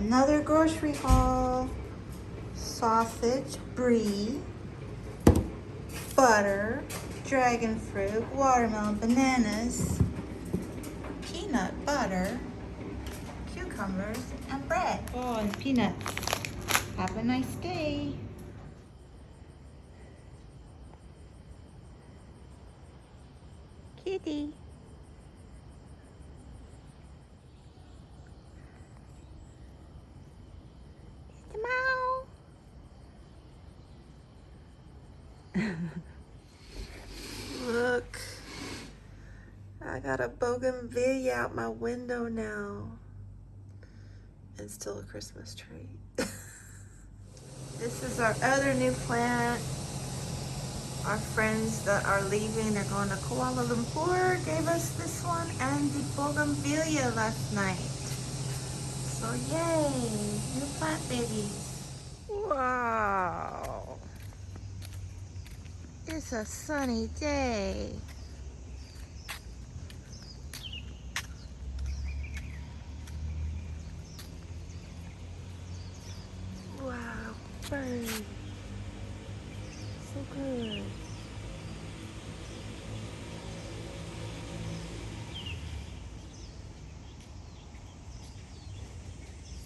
Another grocery haul. Sausage, brie, butter, dragon fruit, watermelon, bananas, peanut butter, cucumbers, and bread. Oh, and peanuts. Have a nice day. Kitty. Look, I got a bougainvillea out my window now. And still a Christmas tree. This is our other new plant. Our friends that are leaving, they're going to Kuala Lumpur, gave us this one and the bougainvillea last night. So yay, new plant babies. Wow. It's a sunny day. Wow, bird. So good.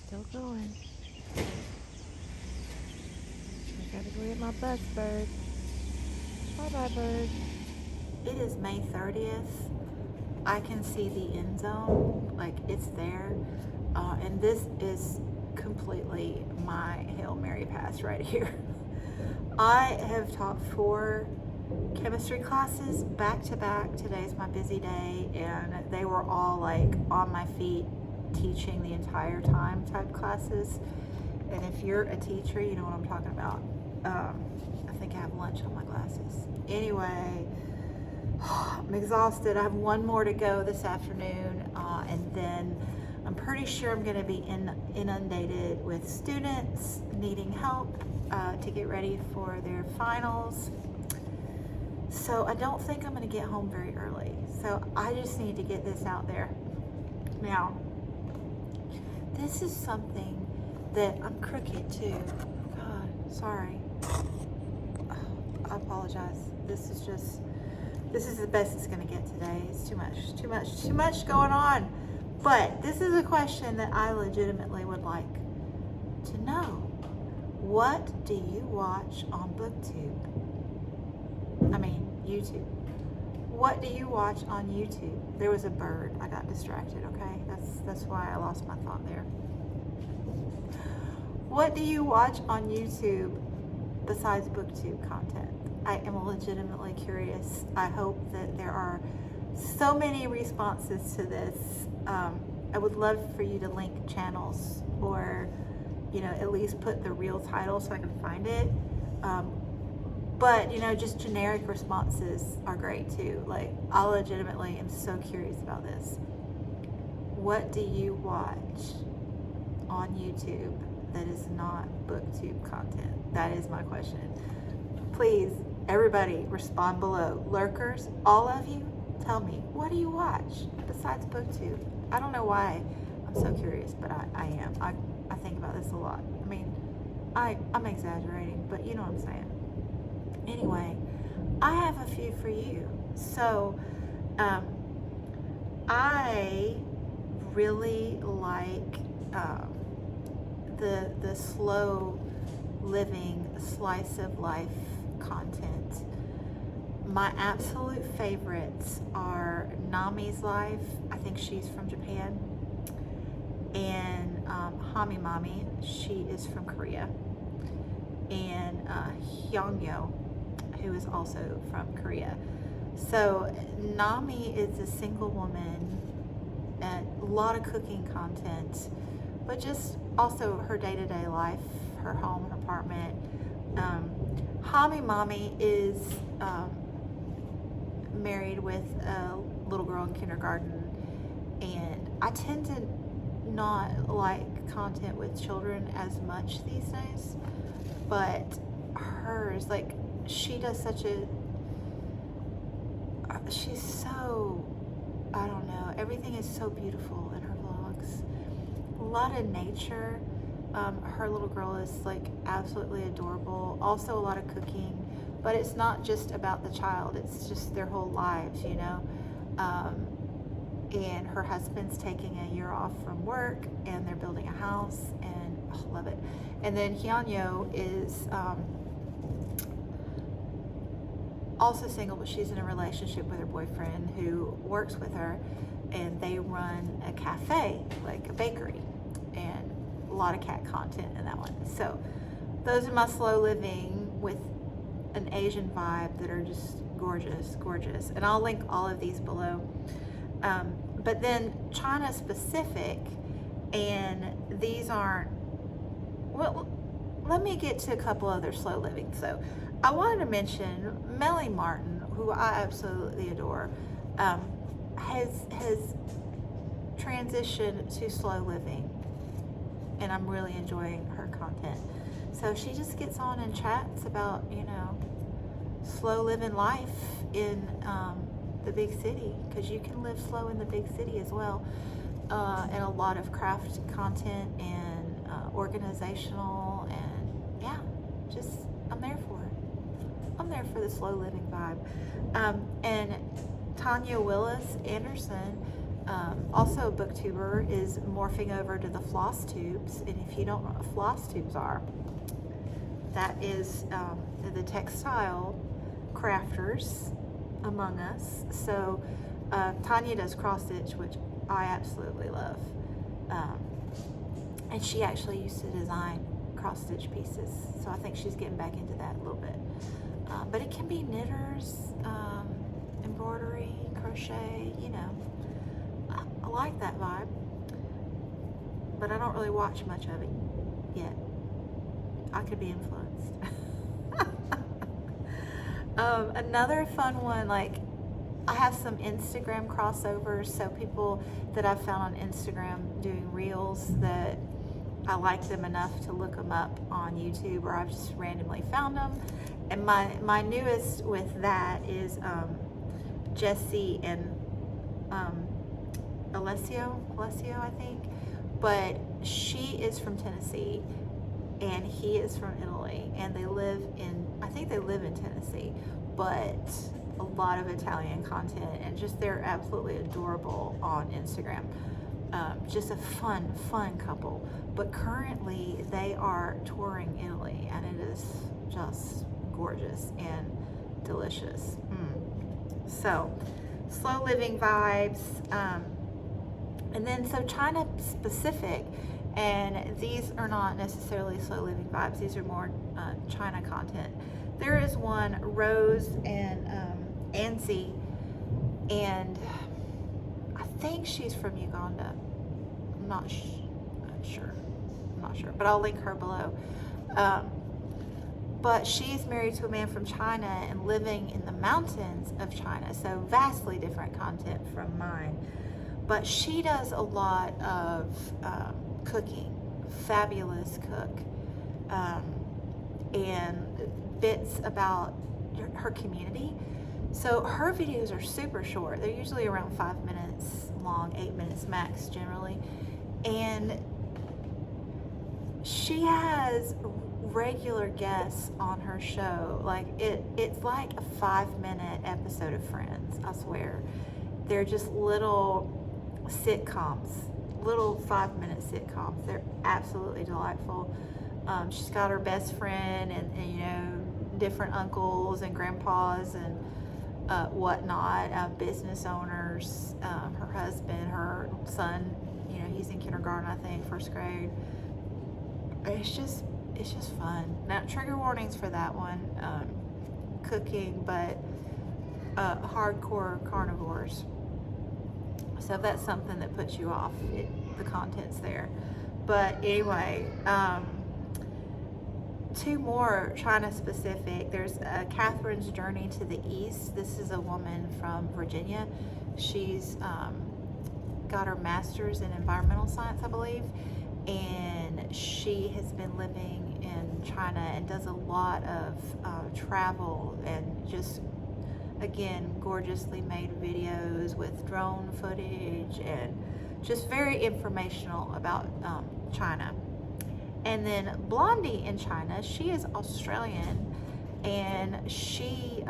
Still going. I gotta go get my bus bird. Bye-bye, bird. It is May 30th. I can see the end zone, like it's there. And this is completely my Hail Mary pass right here. I have taught 4 chemistry classes back to back. Today's my busy day, and they were all like on my feet teaching the entire time type classes. And if you're a teacher, you know what I'm talking about. I think I have lunch on my glasses. Anyway, I'm exhausted. I have 1 more to go this afternoon, and then I'm pretty sure I'm going to be inundated with students needing help to get ready for their finals. So I don't think I'm going to get home very early. So I just need to get this out there. Now, this is something that I'm crooked too. God, sorry. I apologize. This is the best it's going to get today. It's too much going on. But this is a question that I legitimately would like to know. What do you watch on BookTube? I mean, YouTube. What do you watch on YouTube? There was a bird. I got distracted, okay? That's why I lost my thought there. What do you watch on YouTube besides BookTube content? I am legitimately curious. I hope that there are so many responses to this. I would love for you to link channels, or at least put the real title so I can find it. But just generic responses are great too. Like, I legitimately am so curious about this. What do you watch on YouTube that is not BookTube content? That is my question. Please, everybody, respond below. Lurkers, all of you, tell me, what do you watch besides BookTube? I don't know why I'm so curious, but I am. I think about this a lot. I mean, I'm exaggerating, but you know what I'm saying. Anyway, I have a few for you. So, I really like the slow living slice of life content. My absolute favorites are Nami's life. I think she's from Japan. And Hamimommy, she is from Korea. And Hyonyeo, who is also from Korea. So Nami is a single woman, and a lot of cooking content, but just also her day-to-day life, her home and apartment. Hamimommy is married with a little girl in kindergarten, and I tend to not like content with children as much these days, but hers, like, she does such a, she's so, I don't know, everything is so beautiful in her vlogs. lot of nature. Her little girl is like absolutely adorable. Also a lot of cooking, but it's not just about the child, it's just their whole lives, you know. And her husband's taking a year off from work, and they're building a house, and I love it. And then Hyonyeo is also single, but she's in a relationship with her boyfriend who works with her, and they run a cafe, like a bakery, and a lot of cat content in that one. So those are my slow living with an Asian vibe that are just gorgeous. And I'll link all of these below. But then China specific, and these aren't, well, let me get to a couple other slow living. So I wanted to mention Melanie Martin, who I absolutely adore, has transitioned to slow living, and I'm really enjoying her content. So she just gets on and chats about, you know, slow living life in the big city, because you can live slow in the big city as well, and a lot of craft content and organizational, and yeah, just I'm there for it. I'm there for the slow living vibe. And Tanya Willis Anderson, also a booktuber, is morphing over to the floss tubes. And if you don't know what floss tubes are, that is the textile crafters among us. So Tanya does cross stitch, which I absolutely love. And she actually used to design cross stitch pieces. So I think she's getting back into that a little bit. But it can be knitters, embroidery, crochet, you know. I like that vibe, but I don't really watch much of it yet. I could be influenced. Another fun one, like I have some Instagram crossovers, so people that I've found on Instagram doing reels that I like them enough to look them up on YouTube, or I've just randomly found them. And my newest with that is Jessi and Alessio, I think. But she is from Tennessee, and he is from Italy, and they live in, I think they live in Tennessee, but a lot of Italian content, and just they're absolutely adorable on Instagram. Just a fun couple. But currently they are touring Italy, and it is just gorgeous and delicious. So slow living vibes. And then so China specific, and these are not necessarily slow living vibes, these are more China content. There is one, Rose and Anzai, and I think she's from Uganda. I'm not sure, but I'll link her below. But she's married to a man from China and living in the mountains of China, so vastly different content from mine. But she does a lot of cooking, fabulous cook, and bits about her community. So her videos are super short. They're usually around 5 minutes long, 8 minutes max generally. And she has regular guests on her show. Like it's like a 5-minute episode of Friends, I swear. They're just little sitcoms, little 5-minute sitcoms. They're absolutely delightful. She's got her best friend and you know, different uncles and grandpas and whatnot, business owners, her husband, her son, you know, he's in kindergarten, I think, first grade. It's just fun. Now, trigger warnings for that one, cooking, but hardcore carnivores. So if that's something that puts you off, the content's there. But anyway, 2 more China specific. There's Katherine's Journey to the East. This is a woman from Virginia. She's got her master's in environmental science, I believe, and she has been living in China and does a lot of travel and just, again, gorgeously made videos with drone footage and just very informational about China. And then Blondie in China, she is Australian, and she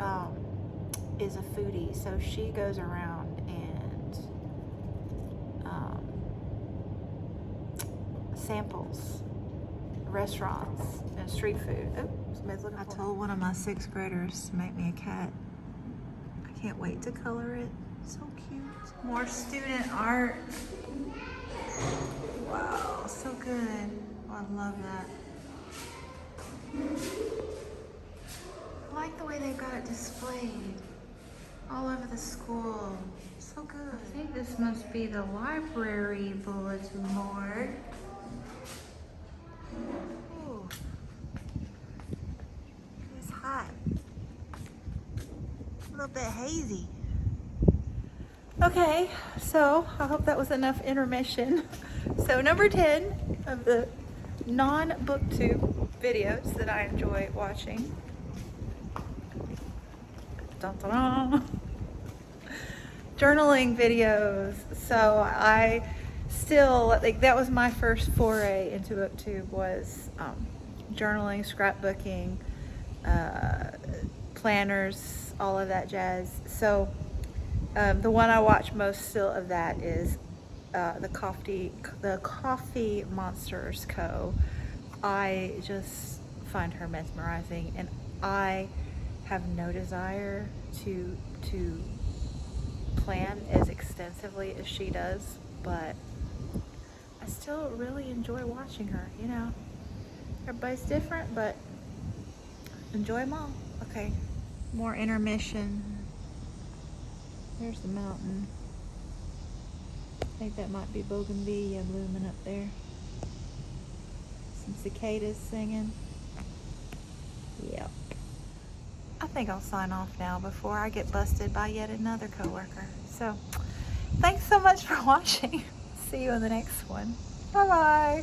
is a foodie, so she goes around and samples restaurants and street food. Oh, somebody's looking. I told one of my 6th graders to make me a cat. I can't wait to color it. So cute. More student art. Wow, so good. Oh, I love that. I like the way they've got it displayed all over the school. So good. I think this must be the library bulletin board. Ooh. It's hot. A little bit hazy. Okay, so I hope that was enough intermission. So number 10 of the non-booktube videos that I enjoy watching. Dun, dun, dun. Journaling videos. So I still, like, that was my first foray into booktube, was journaling, scrapbooking, planners, all of that jazz. So the one I watch most still of that is the Coffee Monsterz Co. I just find her mesmerizing, and I have no desire to plan as extensively as she does, but I still really enjoy watching her. You know, everybody's different, but enjoy them all. Okay, more intermission. There's the mountain. I think that might be bougainvillea blooming up there. Some cicadas singing. Yep. I think I'll sign off now before I get busted by yet another coworker. So, thanks so much for watching. See you in the next one. Bye-bye.